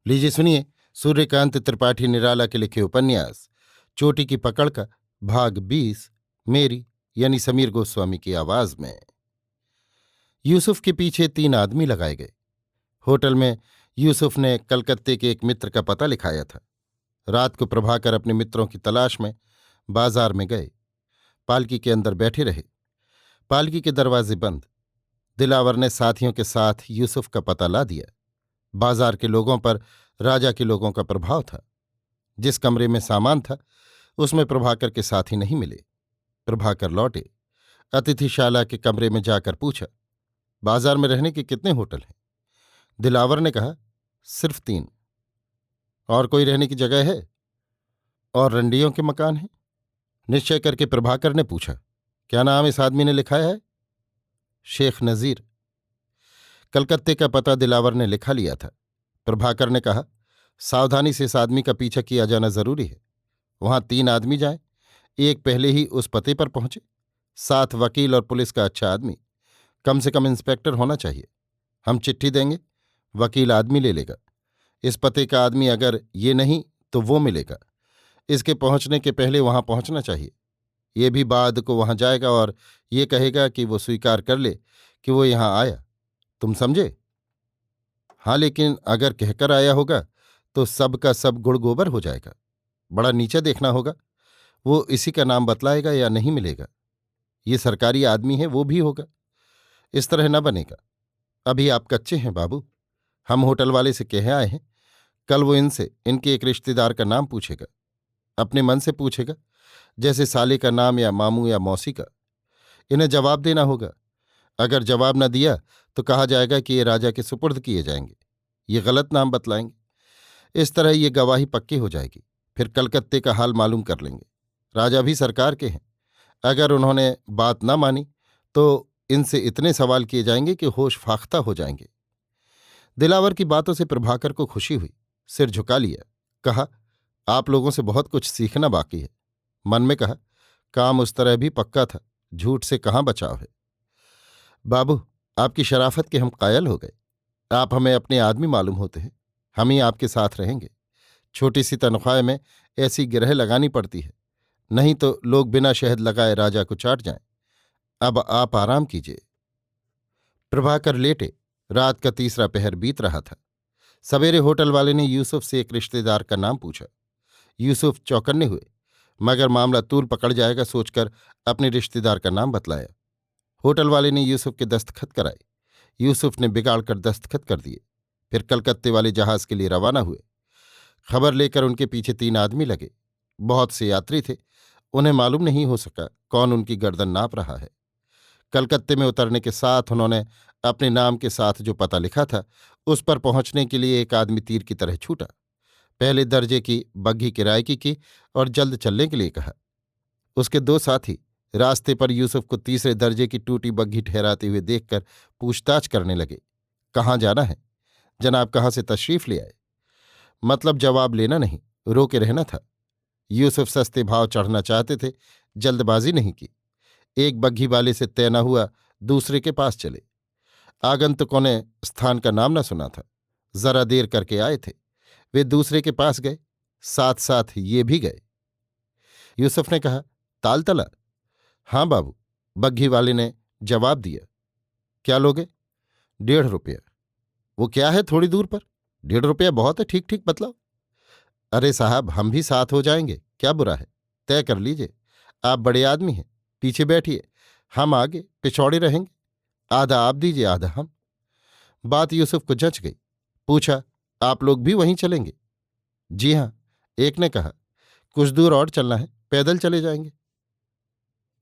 लीजिए सुनिए सूर्यकांत त्रिपाठी निराला के लिखे उपन्यास चोटी की पकड़ का भाग 20 मेरी यानी समीर गोस्वामी की आवाज में। यूसुफ के पीछे 3 आदमी लगाए गए। होटल में यूसुफ ने कलकत्ते के एक मित्र का पता लिखाया था। रात को प्रभाकर अपने मित्रों की तलाश में बाजार में गए। पालकी के अंदर बैठे रहे। पालकी के दरवाजे बंद। दिलावर ने साथियों के साथ यूसुफ का पता ला दिया। बाजार के लोगों पर राजा के लोगों का प्रभाव था। जिस कमरे में सामान था उसमें प्रभाकर के साथी नहीं मिले। प्रभाकर लौटे। अतिथिशाला के कमरे में जाकर पूछा, बाजार में रहने के कितने होटल हैं? दिलावर ने कहा, सिर्फ 3। और कोई रहने की जगह है? और रंडियों के मकान हैं? निश्चय करके प्रभाकर ने पूछा, क्या नाम इस आदमी ने लिखाया है? शेख नजीर। कलकत्ते का पता दिलावर ने लिखा लिया था। प्रभाकर ने कहा, सावधानी से इस आदमी का पीछा किया जाना जरूरी है। वहां 3 आदमी जाएं, एक पहले ही उस पते पर पहुंचे। 7 वकील और पुलिस का अच्छा आदमी, कम से कम इंस्पेक्टर होना चाहिए। हम चिट्ठी देंगे, वकील आदमी ले लेगा। इस पते का आदमी अगर ये नहीं तो वो मिलेगा। इसके पहुंचने के पहले वहां पहुंचना चाहिए। ये भी बाद को वहां जाएगा और ये कहेगा कि वो स्वीकार कर ले कि वो यहां आया। तुम समझे? हाँ, लेकिन अगर कहकर आया होगा तो सब का सब गुड़ गोबर हो जाएगा। बड़ा नीचा देखना होगा। वो इसी का नाम बतलाएगा या नहीं मिलेगा। ये सरकारी आदमी है, वो भी होगा। इस तरह न बनेगा। अभी आप कच्चे हैं बाबू। हम होटल वाले से कह आए हैं, कल वो इनसे इनके एक रिश्तेदार का नाम पूछेगा। अपने मन से पूछेगा, जैसे साले का नाम या मामू या मौसी का। इन्हें जवाब देना होगा। अगर जवाब न दिया तो कहा जाएगा कि ये राजा के सुपुर्द किए जाएंगे। ये गलत नाम बतलाएंगे। इस तरह ये गवाही पक्की हो जाएगी। फिर कलकत्ते का हाल मालूम कर लेंगे। राजा भी सरकार के हैं। अगर उन्होंने बात न मानी तो इनसे इतने सवाल किए जाएंगे कि होश फाख्ता हो जाएंगे। दिलावर की बातों से प्रभाकर को खुशी हुई। सिर झुका लिया। कहा, आप लोगों से बहुत कुछ सीखना बाकी है। मन में कहा, काम उस तरह भी पक्का था, झूठ से कहाँ बचाव है। बाबू, आपकी शराफत के हम कायल हो गए। आप हमें अपने आदमी मालूम होते हैं। हम ही आपके साथ रहेंगे। छोटी सी तनख्वाह में ऐसी गिरह लगानी पड़ती है, नहीं तो लोग बिना शहद लगाए राजा को चाट जाएं। अब आप आराम कीजिए। प्रभाकर लेटे। रात का 3रा पहर बीत रहा था। सवेरे होटल वाले ने यूसुफ से एक रिश्तेदार का नाम पूछा। यूसुफ चौकन्ने हुए, मगर मामला तूल पकड़ जाएगा सोचकर अपने रिश्तेदार का नाम बतलाया। होटल वाले ने यूसुफ के दस्तखत कराए। यूसुफ ने बिगाड़कर दस्तखत कर दिए। फिर कलकत्ते वाले जहाज के लिए रवाना हुए। खबर लेकर उनके पीछे 3 आदमी लगे। बहुत से यात्री थे। उन्हें मालूम नहीं हो सका कौन उनकी गर्दन नाप रहा है। कलकत्ते में उतरने के साथ उन्होंने अपने नाम के साथ जो पता लिखा था उस पर पहुंचने के लिए एक आदमी तीर की तरह छूटा। पहले दर्जे की बग्घी किराए की और जल्द चलने के लिए कहा। उसके 2 साथी रास्ते पर यूसुफ को 3रे दर्जे की टूटी बग्घी ठहराते हुए देखकर पूछताछ करने लगे। कहाँ जाना है जनाब? कहाँ से तशरीफ ले आए? मतलब जवाब लेना नहीं, रोके रहना था। यूसुफ सस्ते भाव चढ़ना चाहते थे, जल्दबाजी नहीं की। एक बग्घी वाले से तय न हुआ, दूसरे के पास चले। आगंतुकों ने स्थान का नाम न सुना था, जरा देर करके आए थे। वे दूसरे के पास गए, साथ साथ ये भी गए। यूसुफ ने कहा, तालतला? हाँ बाबू, बग्घी वाले ने जवाब दिया। क्या लोगे? 1.5 रुपया। वो क्या है थोड़ी दूर पर? 1.5 रुपया बहुत है, ठीक ठीक बतलाओ। अरे साहब, हम भी साथ हो जाएंगे, क्या बुरा है? तय कर लीजिए। आप बड़े आदमी हैं, पीछे बैठिए, हम आगे पिछौड़े रहेंगे। आधा आप दीजिए, आधा हम। बात यूसुफ को जच गई। पूछा, आप लोग भी वहीं चलेंगे? जी हां, एक ने कहा। कुछ दूर और चलना है, पैदल चले जाएंगे।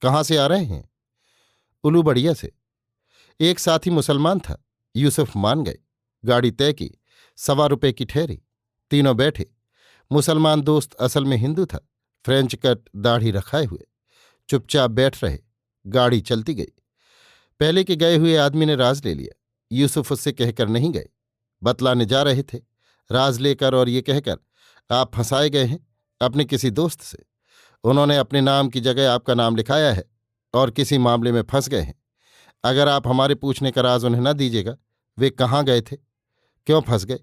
कहाँ से आ रहे हैं? उलू बढ़िया से। एक साथी मुसलमान था। यूसुफ मान गए। गाड़ी तय की, 1.25 रुपये की ठहरी। तीनों बैठे। मुसलमान दोस्त असल में हिंदू था, फ्रेंच कट दाढ़ी रखाए हुए। चुपचाप बैठ रहे। गाड़ी चलती गई। पहले के गए हुए आदमी ने राज ले लिया। यूसुफ उससे कहकर नहीं गए, बतलाने जा रहे थे। राज लेकर और ये कहकर, आप फंसाए गए हैं अपने किसी दोस्त से। उन्होंने अपने नाम की जगह आपका नाम लिखाया है और किसी मामले में फंस गए हैं। अगर आप हमारे पूछने का राज उन्हें न दीजिएगा, वे कहाँ गए थे, क्यों फंस गए,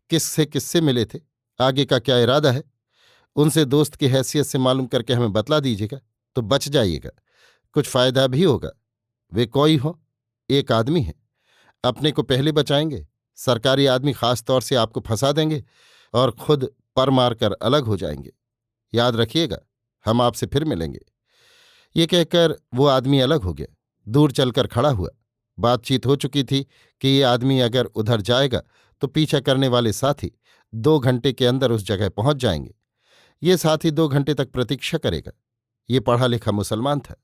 किससे किससे मिले थे, आगे का क्या इरादा है, उनसे दोस्त की हैसियत से मालूम करके हमें बतला दीजिएगा तो बच जाइएगा, कुछ फायदा भी होगा। वे कोई हो, एक आदमी है, अपने को पहले बचाएंगे, सरकारी आदमी खास तौर से आपको फंसा देंगे और खुद पर मारकर अलग हो जाएंगे। याद रखिएगा, हम आपसे फिर मिलेंगे। ये कहकर वो आदमी अलग हो गया, दूर चलकर खड़ा हुआ। बातचीत हो चुकी थी कि ये आदमी अगर उधर जाएगा तो पीछा करने वाले साथी 2 घंटे के अंदर उस जगह पहुंच जाएंगे। ये साथी 2 घंटे तक प्रतीक्षा करेगा। ये पढ़ा लिखा मुसलमान था।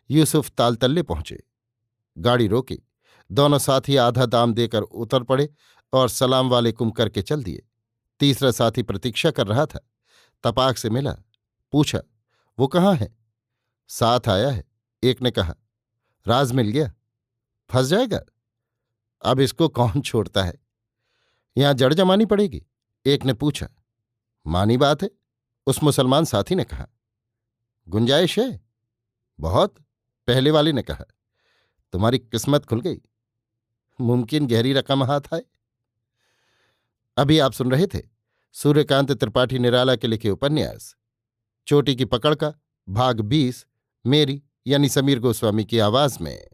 यूसुफ तालतल्ले पहुंचे, गाड़ी रोकी, दोनों साथी आधा दाम देकर उतर पड़े और सलाम वालेकुम करके चल दिए। तीसरा साथी प्रतीक्षा कर रहा था, तपाक से मिला, पूछा, वो कहाँ है? साथ आया है, एक ने कहा। राज मिल गया, फंस जाएगा, अब इसको कौन छोड़ता है, यहां जड़ जमानी पड़ेगी, एक ने पूछा। मानी बात है, उस मुसलमान साथी ने कहा। गुंजाइश है? बहुत, पहले वाले ने कहा। तुम्हारी किस्मत खुल गई, मुमकिन गहरी रकम हाथ आए। अभी आप सुन रहे थे सूर्यकांत त्रिपाठी निराला के लिखे उपन्यास चोटी की पकड़ का भाग 20, मेरी यानी समीर गोस्वामी की आवाज में।